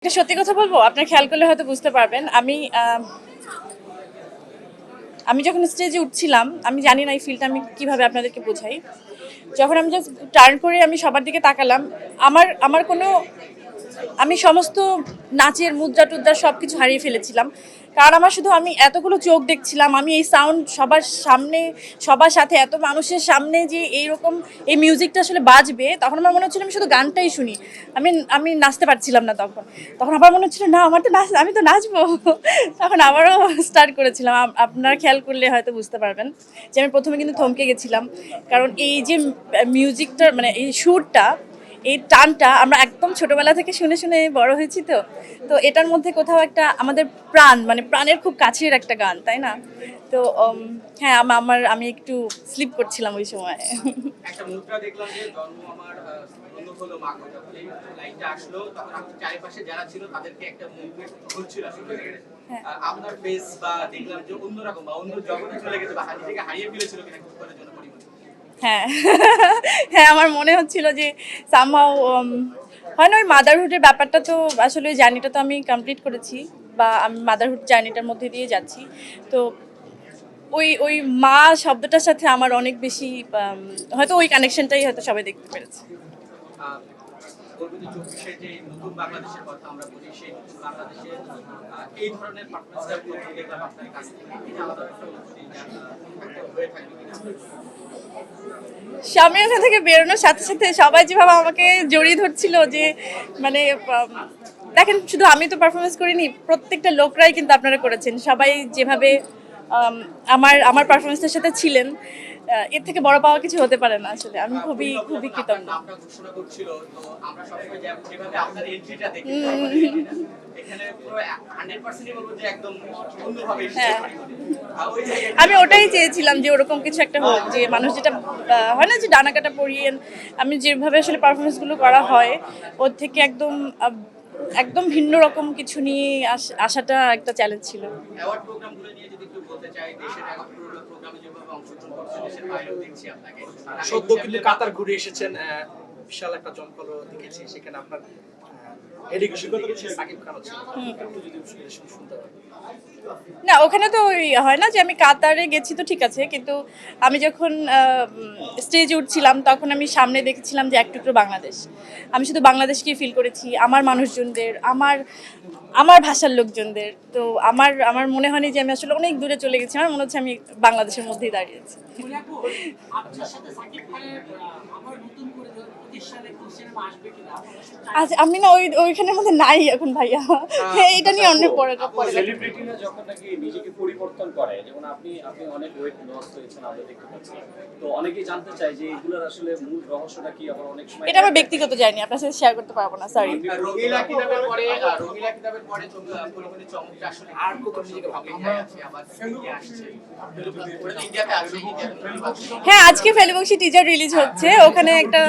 একটা সত্যি কথা বলবো, আপনার খেয়াল করলে হয়তো বুঝতে পারবেন। আমি যখন স্টেজে উঠছিলাম, আমি জানি না এই ফিলটা আমি কিভাবে আপনাদেরকে বোঝাই। যখন আমি জাস্ট টার্ন করে আমি সবার দিকে তাকালাম, আমার আমার কোনো আমি সমস্ত নাচের মুদ্রা টুদ্রা সব কিছু হারিয়ে ফেলেছিলাম। কারণ আমি এতগুলো চোখ দেখছিলাম, আমি এই সাউন্ড সবার সামনে, সবার সাথে এত মানুষের সামনে যে এইরকম এই মিউজিকটা আসলে বাজবে, তখন আমার মনে হচ্ছিল আমি শুধু গানটাই শুনি। আমি আমি নাচতে পারছিলাম না তখন। তখন আবার মনে হচ্ছিল না, আমি তো নাচবো। তখন আবারও স্টার্ট করেছিলাম। আপনারা খেয়াল করলে হয়তো বুঝতে পারবেন যে আমি প্রথমে কিন্তু থমকে গেছিলাম। কারণ এই যে মিউজিকটার মানে এই সুরটা, এই টানটা আমরা একদম ছোটবেলা থেকে শুনে শুনে বড় হয়েছি। তো তো এটার মধ্যে কোথাও একটা আমাদের প্রাণ, মানে প্রাণের খুব কাছের একটা গান, তাই না? তো হ্যাঁ, আমি একটু স্লিপ করছিলাম ওই সময়। একটা মুদ্রা দেখলাম যে জন্ম আমার বন্ধ হলো মা গো, যখন এই লাইনটা আসলো তখন আমার চারিপাশে যারা ছিল তাদেরকে একটা মুভমেন্ট হচ্ছিল আসলে। আপনার ফেস বা দেখলাম যে অন্যরকম বা অন্য জগতে চলে গেছে বা নিজেকে হারিয়ে ফেলেছিল কিনা কিছুক্ষণের জন্য পরিবর্তন। হ্যাঁ। হ্যাঁ, আমার মনে হচ্ছিল যে সামহাউ হয় না, ওই মাদারহুডের ব্যাপারটা তো আসলে ওই জার্নিটা তো আমি কমপ্লিট করেছি, বা আমি মাদারহুড জার্নিটার মধ্যে দিয়ে যাচ্ছি। তো ওই ওই মা শব্দটার সাথে আমার অনেক বেশি হয়তো ওই কানেকশনটাই হয়তো সবাই দেখতে পেরেছে। পরবর্তী 24-এর যে নতুন বাংলাদেশের কথা আমরা বলি, সেই নতুন বাংলাদেশে এই ধরনের পারফরমেন্সটা প্রথম দেখলাম আপনার কাছ থেকে, এটা আলাদা একটা অনুভূতি হয়ে থাকবে কিনা? স্বামী ওখান থেকে বেরোনোর সাথে সাথে সবাই যেভাবে আমাকে জড়িয়ে ধরছিল, যে মানে দেখেন, শুধু আমি তো পারফরমেন্স করিনি, প্রত্যেকটা লোকরাই কিন্তু আপনারা করেছেন। সবাই যেভাবে আমার আমার পারফরমেন্সের সাথে ছিলেন, এর থেকে বড় পাওয়া কিছু হতে পারে না। আসলে আমি খুবই খুবই কৃতজ্ঞ। নামটা ঘোষণা করছিল, তো আমরা সবসময় যেভাবে আপনার এন্ট্রিটা দেখি এখানে পুরো 100%ই বলবো যে একদম অন্যভাবে এসেছে। আমি ওটাই চেয়েছিলাম যে ওরকম কিছু একটা হোক, যে মানুষ যেটা হয় না যে ডানা কাটা পরিয়ে, আমি যেভাবে আসলে পারফরমেন্সগুলো করা হয় ওর থেকে একদম একদম ভিন্ন রকম কিছু নিয়ে আসাটা একটা চ্যালেঞ্জ ছিল। অ্যাওয়ার্ড প্রোগ্রামগুলো নিয়ে যদি একটু বলতে চাই, দেশের অ্যাওয়ার্ড প্রোগ্রামে যেভাবে অংশগ্রহণ করছেন, দেশের বাইরেও দেখছি আপনাকে সদ্য কিন্তু কাতার ঘুরে এসেছেন, বিশাল একটা জমকালো দেখেছি, সেখানে আপনার ডেডিকেশন দেখেছি, সাকিব খানও ছিল, একটু যদি শুনতে পারেন। না, ওখানে তো ওই হয় না যে আমি কাতারে গেছি তো ঠিক আছে, কিন্তু আমি যখন স্টেজে উঠছিলাম তখন আমি সামনে দেখেছিলাম যে এক টুকরো বাংলাদেশ। আমি শুধু বাংলাদেশকেই ফিল করেছি, আমার মানুষজনদের, আমার আমার ভাষার লোকজনদের। তো আমার আমার মনে হয়নি যে আমি আসলে অনেক দূরে চলে গেছি, আমার মনে হচ্ছে আমি বাংলাদেশের মধ্যেই দাঁড়িয়েছি। আচ্ছা, আমি না ওইখানের মধ্যে নাই এখন ভাইয়া। এটা নিয়ে অনেক পরে সেলিব্রিটিরা যখন নাকি নিজেকে পরিবর্তন করে, যেমন আপনি আপনি অনেক ওয়েট লস হয়েছেন আমরা দেখতে পাচ্ছি, তো অনেকেই জানতে চায় যে এগুলোর আসলে মূল রহস্যটা কি। আবার অনেক সময় এটা আমার ব্যক্তিগত জার্নি, আপনার সাথে শেয়ার করতে পারবো না, সরি। রঙিলা কিতাবের পরে পরিমাণে চমকটা আসলে আর কত নিজেকে ভাবলে আছে আবার ইন্ডিয়া আসছে, ইন্ডিয়াতে আছে, হ্যাঁ, আজকে ফেলুবংশী টিজার রিলিজ হচ্ছে, ওখানে একটা,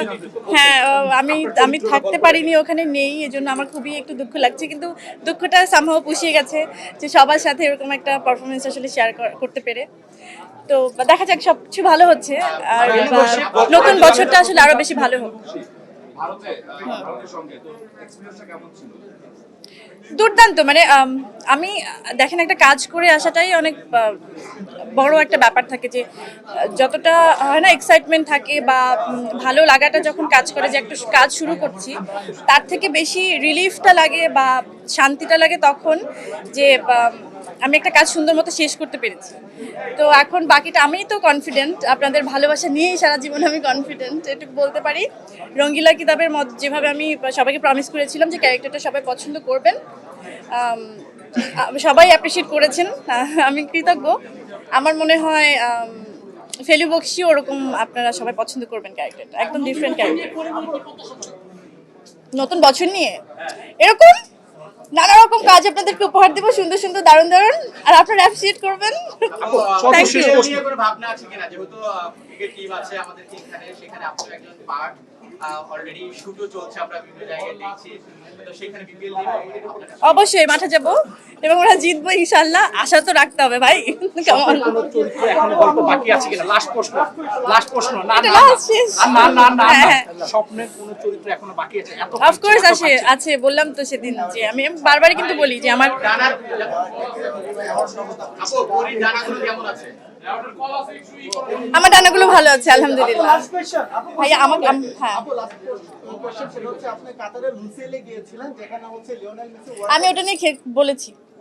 হ্যাঁ, আমি আমি থাকতে পারিনি, ওখানে নেই, এজন্য আমার খুবই একটু দুঃখ লাগছে। কিন্তু দুঃখটা সামহাও পুষিয়ে গেছে, যে সবার সাথে এরকম একটা পারফরমেন্স আসলে শেয়ার করতে পেরে। তো দেখা যাক, সব কিছু ভালো হচ্ছে, আর নতুন বছরটা আসলে আরো বেশি ভালো হোক। দুর্দান্ত, মানে আমি দেখেন, একটা কাজ করে আসাটাই অনেক বড় একটা ব্যাপার থাকে, যে যতটা হয় না এক্সাইটমেন্ট থাকে বা ভালো লাগাটা যখন কাজ করে, যে একটা কাজ শুরু করছি, তার থেকে বেশি রিলিফটা লাগে বা শান্তিটা লাগে তখন, যে আমি একটা কাজ সুন্দর মতো শেষ করতে পেরেছি। তো এখন বাকিটা আমি তো কনফিডেন্ট, আপনাদের ভালোবাসা নিয়েই সারা জীবন আমি কনফিডেন্ট, এটুকু বলতে পারি। রঙ্গিলা কিতাবের যেভাবে আমি সবাইকে প্রমিস করেছিলাম যে ক্যারেক্টারটা সবাই পছন্দ করবেন, সবাই অ্যাপ্রিসিয়েট করেছেন, আমি কৃতজ্ঞ। আমার মনে হয় ফেলুবংশী ওরকম আপনারা সবাই পছন্দ করবেন ক্যারেক্টারটা, একদম ডিফারেন্ট ক্যারেক্টার। নতুন বছর নিয়ে এরকম নানা রকম কাজ আপনাদেরকে উপহার দেবো, সুন্দর সুন্দর, দারুণ দারুণ, আর আপনারা অ্যাপ্রিসিয়েট করবেন। Thank you. ভাবনা আছে কিনা, যেহেতু ক্রিকেট টিম আছে আমাদের এখানে, সেখানে আপনি একজন পার্ট, অলরেডি শুটও চলছে, আমরা বিভিন্ন জায়গায় দেখছি, তো সেখানে বিপিএল নিয়ে আপনার কাছে অবশ্যই মাঠে যাব এবং ওরা জিতবো ইনশাল্লাহ, আশা তো রাখতে হবে ভাই। কেমন কোন চরিত্র এখনো গল্প বাকি আছে কিনা? লাস্ট প্রশ্ন না এটা না last শেষ। না হ্যাঁ। স্বপ্নের কোন চরিত্র এখনো বাকি আছে? এত অফকোর্স আছে, বললাম তো সেদিন যে আমি বারবারই কিন্তু বলি যে আমার ডানার আপু পরীর ডানাগুলো কেমন আছে? আমার ডানাগুলো ভালো আছে আলহামদুলিল্লাহ। লাস্ট কোশ্চেন আপু, ভাইয়া আমাকে হ্যাঁ, আপু লাস্ট কোশ্চেন ছিল হচ্ছে আপনি কাতারে লুসেলে গিয়েছিলেন যেখানে হচ্ছে লিওনেল মেসি আমি ওটা নিয়ে বলেছি।